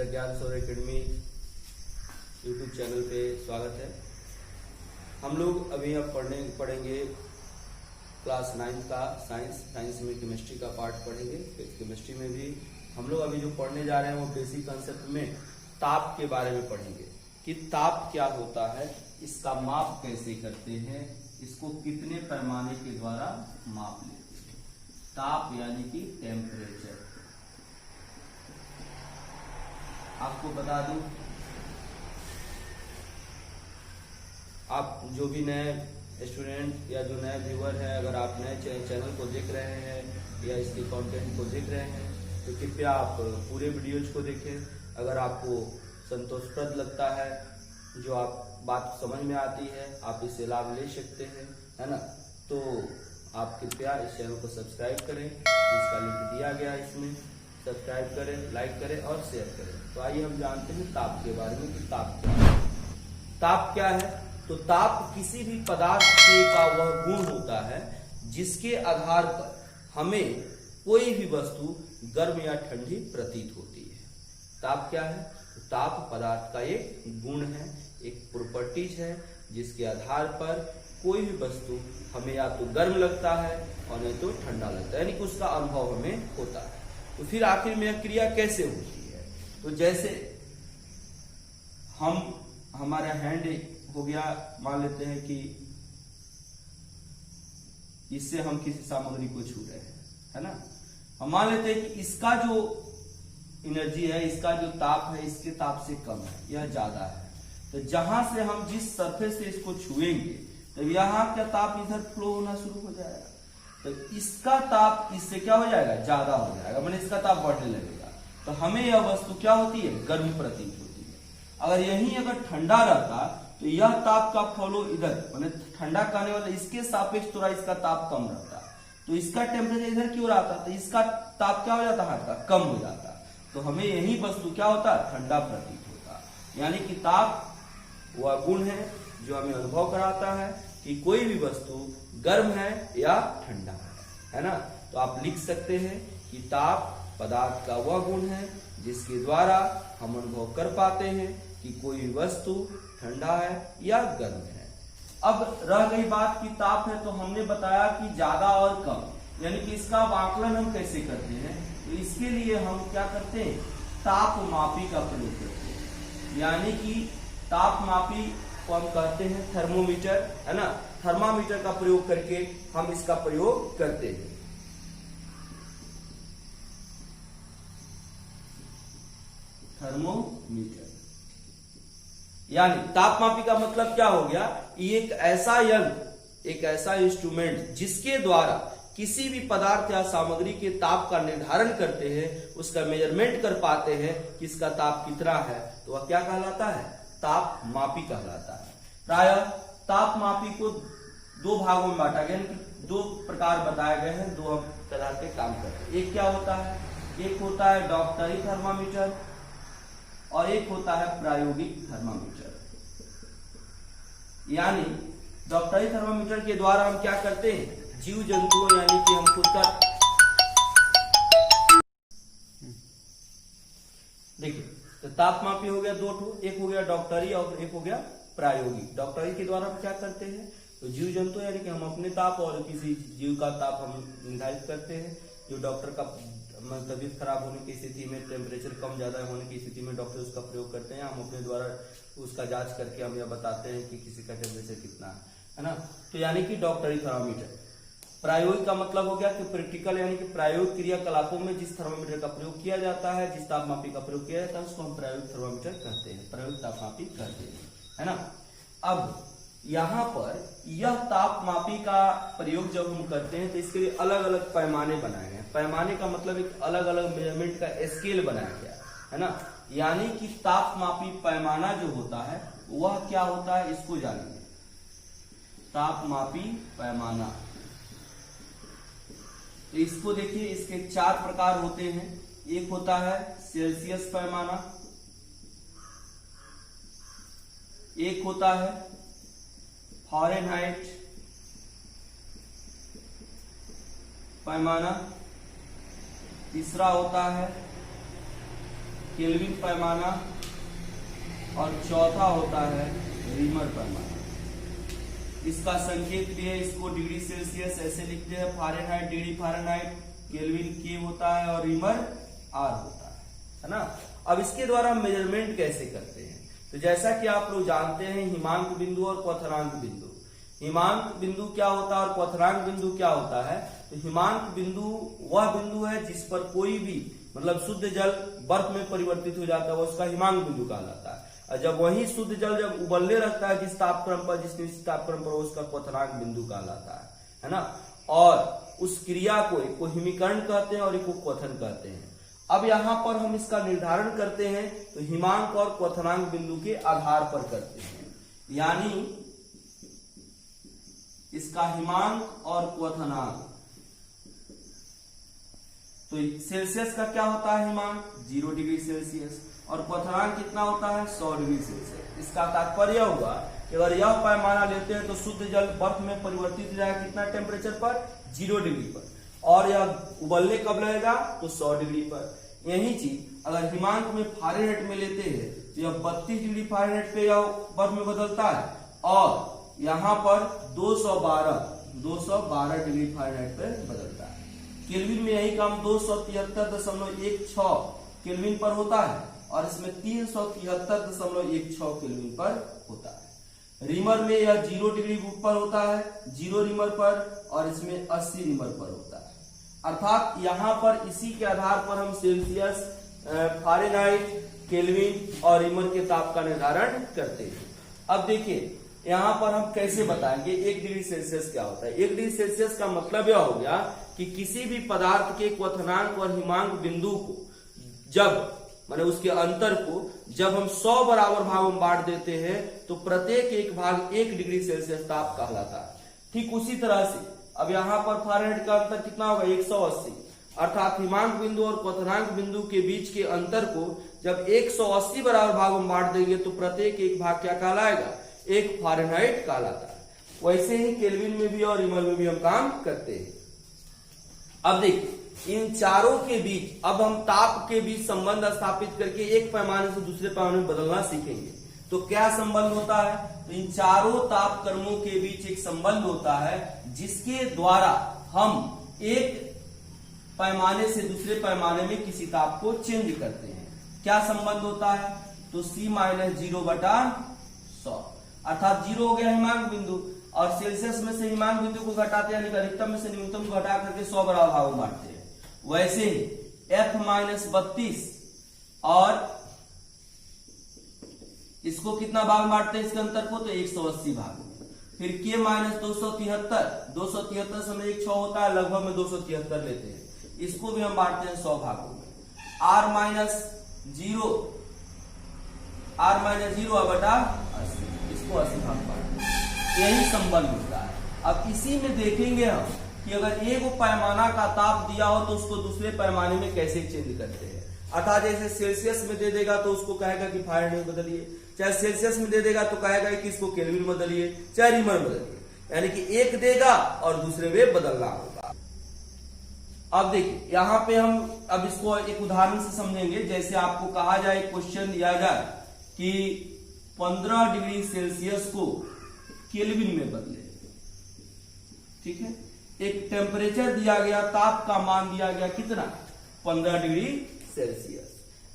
ज्ञान सौर academy YouTube channel पे स्वागत है। हम लोग अभी अब पढ़ेंगे क्लास 9 का साइंस में केमिस्ट्री का पार्ट पढ़ेंगे। केमिस्ट्री में भी हम लोग अभी जो पढ़ने जा रहे हैं वो बेसिक कंसेप्ट में ताप के बारे में पढ़ेंगे कि ताप क्या होता है, इसका माप कैसे करते हैं, इसको कितने पैमाने के द्वारा माप लेते हैं। ताप यानी कि टेम्परेचर। आपको बता दूं, आप जो भी नए स्टूडेंट या जो नए व्यूअर हैं, अगर आप नए चैनल को देख रहे हैं या इसके कंटेंट को देख रहे हैं तो कृपया आप पूरे वीडियोज को देखें। अगर आपको संतोषप्रद लगता है, जो आप बात समझ में आती है, आप इससे लाभ ले सकते हैं, है ना। तो आप कृपया इस चैनल को सब्सक्राइब करें, इसका लिंक दिया गया है इसमें। सब्सक्राइब करें, लाइक करें और शेयर करें। तो आइए हम जानते हैं ताप के बारे में कि ताप क्या है। ताप क्या है? तो ताप किसी भी पदार्थ का वह गुण होता है जिसके आधार पर हमें कोई भी वस्तु गर्म या ठंडी प्रतीत होती है। ताप क्या है? तो ताप पदार्थ का एक गुण है, एक प्रॉपर्टीज है जिसके आधार पर कोई भी वस्तु हमें या तो गर्म लगता है और नहीं तो ठंडा लगता है, यानी कि उसका अनुभव हमें होता है। तो फिर आखिर में यह क्रिया कैसे होती है? तो जैसे हमारा हैंड हो गया, मान लेते हैं कि इससे हम किसी सामग्री को छू रहे हैं, है ना। हम मान लेते हैं कि इसका जो एनर्जी है, इसका जो ताप है, इसके ताप से कम है, यह ज्यादा है। तो जहां से हम जिस सरफेस से इसको छुएंगे तो यहाँ का ताप इधर फ्लो होना शुरू हो जाएगा, तो इसका ताप इससे क्या हो जाएगा, ज्यादा हो जाएगा, मतलब इसका ताप बढ़ने लगेगा। तो हमें यह वस्तु क्या होती है, गर्म प्रतीत होती है। अगर यही अगर ठंडा रहता तो यह ताप का फ्लो इधर, मतलब ठंडा कहने वाला इसके सापेक्ष थोड़ा इसका ताप कम रहता, तो इसका टेम्परेचर इधर क्यों रहता, तो इसका ताप क्या हो जाता है, कम हो जाता। तो हमें यही वस्तु क्या होता है, ठंडा प्रतीत होता। यानी कि ताप वह गुण है जो हमें अनुभव कराता है कि कोई भी वस्तु गर्म है या ठंडा है ना। तो आप लिख सकते हैं कि ताप पदार्थ का वह गुण है जिसके द्वारा हम अनुभव कर पाते हैं कि कोई भी वस्तु ठंडा है या गर्म है। अब रह गई बात कि ताप है, तो हमने बताया कि ज्यादा और कम, यानी कि इसका आकलन हम कैसे करते हैं। तो इसके लिए हम क्या करते हैं, तापमापी का प्रयोग करते हैं। यानी कि तापमापी को हम कहते हैं थर्मोमीटर, है ना। थर्मामीटर का प्रयोग करके हम इसका प्रयोग करते हैं। थर्मोमीटर यानी तापमापी का मतलब क्या हो गया, एक ऐसा यंत्र, एक ऐसा इंस्ट्रूमेंट जिसके द्वारा किसी भी पदार्थ या सामग्री के ताप का निर्धारण करते हैं, उसका मेजरमेंट कर पाते हैं कि इसका ताप कितना है, तो वह क्या कहलाता है, तापमापी कहलाता है। प्रायः तापमापी को दो भागों में बांटा गया, दो प्रकार बताए गए हैं, दो तरह के काम करते हैं। एक क्या होता है, एक होता है डॉक्टरी थर्मामीटर और एक होता है प्रायोगिक थर्मामीटर। यानी डॉक्टरी थर्मामीटर के द्वारा हम क्या करते हैं, जीव जंतुओं यानी कि हम खुद का, देखिए तो तापमापी हो गया दो ठो, एक हो गया डॉक्टरी और एक हो गया प्रायोगिक। डॉक्टरी के द्वारा हम क्या करते हैं, तो जीव जंतु यानी कि हम अपने ताप और किसी जीव का ताप हम निर्धारित करते हैं। जो डॉक्टर का तबीयत खराब होने की स्थिति में, टेम्परेचर कम ज्यादा होने की स्थिति में डॉक्टर उसका प्रयोग करते हैं। हम अपने द्वारा उसका जांच करके हम यह बताते हैं कि किसी का टेम्परेचर कितना है ना। तो यानी कि डॉक्टरी थर्मामीटर। प्रायोगिक का मतलब हो गया कि प्रैक्टिकल, यानी कि प्रायोगिक क्रियाकलापों में जिस थर्मामीटर का प्रयोग किया जाता है, जिस तापमापी का प्रयोग किया जाता है, उसको हम प्रायोगिक थर्मामीटर कहते हैं, प्रायोगिक तापमापी कहते हैं, है ना। अब यहाँ पर यह तापमापी का प्रयोग जब हम करते हैं तो इसके लिए अलग अलग पैमाने बनाए गए। पैमाने का मतलब एक अलग अलग मेजरमेंट का स्केल बनाया गया है ना। यानी कि तापमापी पैमाना जो होता है वह क्या होता है, इसको जानिए। तापमापी पैमाना, तो इसको देखिए, इसके 4 प्रकार होते हैं। एक होता है सेल्सियस पैमाना, एक होता है फ़ारेनहाइट पैमाना, तीसरा होता है केल्विन पैमाना और चौथा होता है रीमर पैमाना। इसका संकेत भी है, इसको डिग्री सेल्सियस ऐसे लिखते हैं, फ़ारेनहाइट डिग्री फ़ारेनहाइट, केल्विन के होता है और रीमर आर होता है ना। अब इसके द्वारा हम मेजरमेंट कैसे करते हैं, तो जैसा कि आप लोग जानते हैं हिमांक बिंदु और क्वथनांक बिंदु। हिमांक बिंदु क्या होता है और क्वथनांक बिंदु क्या होता है, तो हिमांक बिंदु वह बिंदु है जिस पर कोई भी मतलब शुद्ध जल बर्फ में परिवर्तित हो जाता है, वो उसका हिमांक बिंदु कहलाता है। और जब वही शुद्ध जल जब उबलने लगता है जिस तापक्रम पर, जिस निश्चित तापक्रम पर, उसका क्वथनांक बिंदु कहलाता है ना। और उस क्रिया को हिमीकरण कहते हैं और एक को क्वथन कहते हैं। अब यहाँ पर हम इसका निर्धारण करते हैं तो हिमांक और क्वथनांक बिंदु के आधार पर करते हैं, यानी इसका हिमांक और क्वथनांक। तो सेल्सियस का क्या होता है हिमांक 0 डिग्री सेल्सियस और क्वथनांक कितना होता है 100 डिग्री सेल्सियस। इसका तात्पर्य हुआ कि अगर यह पैमाना लेते हैं तो शुद्ध जल बर्फ में परिवर्तित हो जाएगा कितना टेम्परेचर पर 0 डिग्री पर, और यह उबलने कब लगेगा तो 100 डिग्री पर। यही चीज अगर हिमांक में फ़ारेनहाइट में लेते हैं तो यह 32 डिग्री फ़ारेनहाइट पे यह बर्फ में बदलता है, और यहाँ पर 212 डिग्री फ़ारेनहाइट पे बदलता है। केल्विन में यही काम 273.16 केल्विन पर होता है और इसमें 373.16 केल्विन पर होता है। रीमर में यह 0 डिग्री पर होता है, 0 रीमर पर, और इसमें 80 रीमर पर होता है। अर्थात यहाँ पर इसी के आधार पर हम सेल्सियस, फ़ारेनहाइट, केल्विन और रीमर के ताप का निर्धारण करते हैं। अब देखिए यहाँ पर हम कैसे बताएंगे 1 डिग्री सेल्सियस क्या होता है। 1 डिग्री सेल्सियस का मतलब यह हो गया कि किसी भी पदार्थ के क्वथनांक और हिमांक बिंदु को जब माने उसके अंतर को जब हम 100 बराबर भागों में बांट देते हैं तो प्रत्येक एक भाग 1 डिग्री सेल्सियस ताप कहलाता है। ठीक उसी तरह से अब यहाँ पर फ़ारेनहाइट का अंतर कितना होगा 180, अर्थात हिमांक बिंदु और क्वथनांक बिंदु के बीच के अंतर को जब 180 बराबर भागों में बांट देंगे तो प्रत्येक एक भाग क्या कहलाएगा 1 फ़ारेनहाइट कहलाता है। वैसे ही केल्विन में भी और रीमर में भी हम काम करते हैं। अब देखिए इन चारों के बीच अब हम ताप के बीच संबंध स्थापित करके एक पैमाने से दूसरे पैमाने में बदलना सीखेंगे। तो क्या संबंध होता है, तो इन चारों ताप क्रमों के बीच एक संबंध होता है जिसके द्वारा हम एक पैमाने से दूसरे पैमाने में किसी ताप को चेंज करते हैं। क्या संबंध होता है, तो C-0/100, अर्थात 0 हो गया हिमांक बिंदु और सेल्सियस में से हिमांक बिंदु को घटाते हैं, यानी अधिकतम में से न्यूनतम को घटा करके 100 बराबर भागों में बांटते हैं। वैसे ही F-32 और इसको कितना भाग में बांटते हैं इसके अंतर को, तो 180 भाग में। फिर K-273 समय 1 6 होता है, लगभग में 273 लेते हैं, इसको भी हम बांटते हैं 100 भागों में। R-0/80 इसको 80 भाग बांटते हैं। यही संबंध होता है। अब इसी में देखेंगे हम कि अगर एक पैमाना का ताप दिया हो तो उसको दूसरे पैमाने में कैसे चेंज करते हैं। अर्थात जैसे सेल्सियस में दे देगा तो उसको कहेगा कि फ़ारेनहाइट बदलिए, चाहे सेल्सियस में दे देगा तो कहेगा कि इसको केल्विन बदलिए, चाहे रीमर बदलिए, यानी कि एक देगा और दूसरे में बदलना होगा। अब देखिए यहाँ पे हम अब इसको एक उदाहरण से समझेंगे। जैसे आपको कहा जाए, क्वेश्चन दिया जाए कि 15 डिग्री सेल्सियस को केल्विन में बदले, ठीक है। एक टेम्परेचर दिया गया, ताप का मान दिया गया कितना 15 डिग्री सेल्सियस,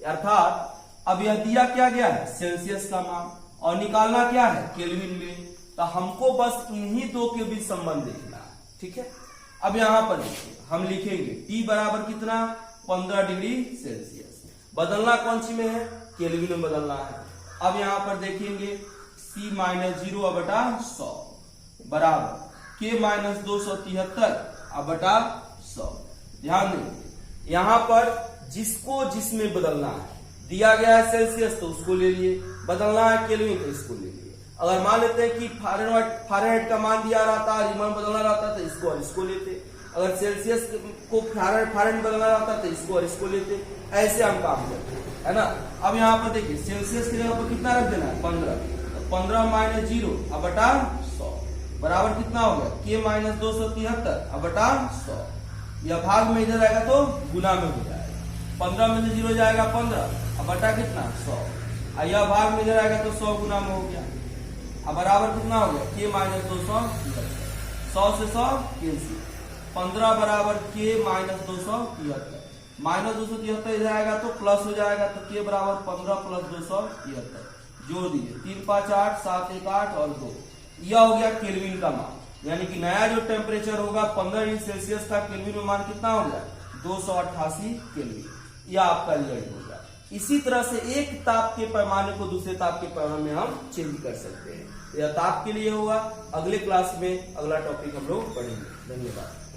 अर्थात अब यह दिया क्या गया है सेल्सियस का मान और निकालना क्या है केल्विन में। तो हमको बस इन्हीं दो के बीच संबंध देखना है, ठीक है। अब यहां पर देखिए हम लिखेंगे T बराबर कितना 15 डिग्री सेल्सियस, बदलना कौन सी में है केल्विन में बदलना है। अब यहां पर देखेंगे C-0/100 बराबर K-273/100। ध्यान दें यहां पर जिसको जिसमें बदलना है, दिया गया है सेल्सियस तो उसको ले लिए, बदलना है केल्विन तो इसको ले लिए। अगर मान लेते हैं कि फ़ारेनहाइट का मान दिया रहता, रीमर बदलना रहता तो इसको और इसको लेते। अगर सेल्सियस को फ़ारेनहाइट बदलना रहता तो इसको और इसको लेते। ऐसे हम काम करते हैं, है ना। अब यहाँ पर देखिए सेल्सियस की जगह पर कितना रख देना है 15, तो 15-0/100 बराबर कितना हो गया K-273/100। यह भाग में इधर आएगा तो गुना में हो जाएगा, 15 में से 0 जाएगा 15, अब बटा कितना 100, यह भाग में इधर आएगा तो 100 गुना में हो गया। अब बराबर कितना हो गया k माइनस 200, 100 से 100 कैंसिल, 15 बराबर k माइनस 273, माइनस 273 इधर आएगा तो प्लस हो जाएगा, तो k बराबर 15 प्लस 273 जोड़ दीजिए, 3 5 8 7 1 8 और 2, यह हो गया केल्विन का मान। यानी कि नया जो टेम्परेचर होगा 15 डिग्री सेल्सियस का, केल्विन में मान कितना हो गया 288 केल्विन, यह आपका रिजल्ट होगा। इसी तरह से एक ताप के पैमाने को दूसरे ताप के पैमाने में हम चेंज कर सकते हैं। यह ताप के लिए होगा। अगले क्लास में अगला टॉपिक हम लोग पढ़ेंगे। धन्यवाद।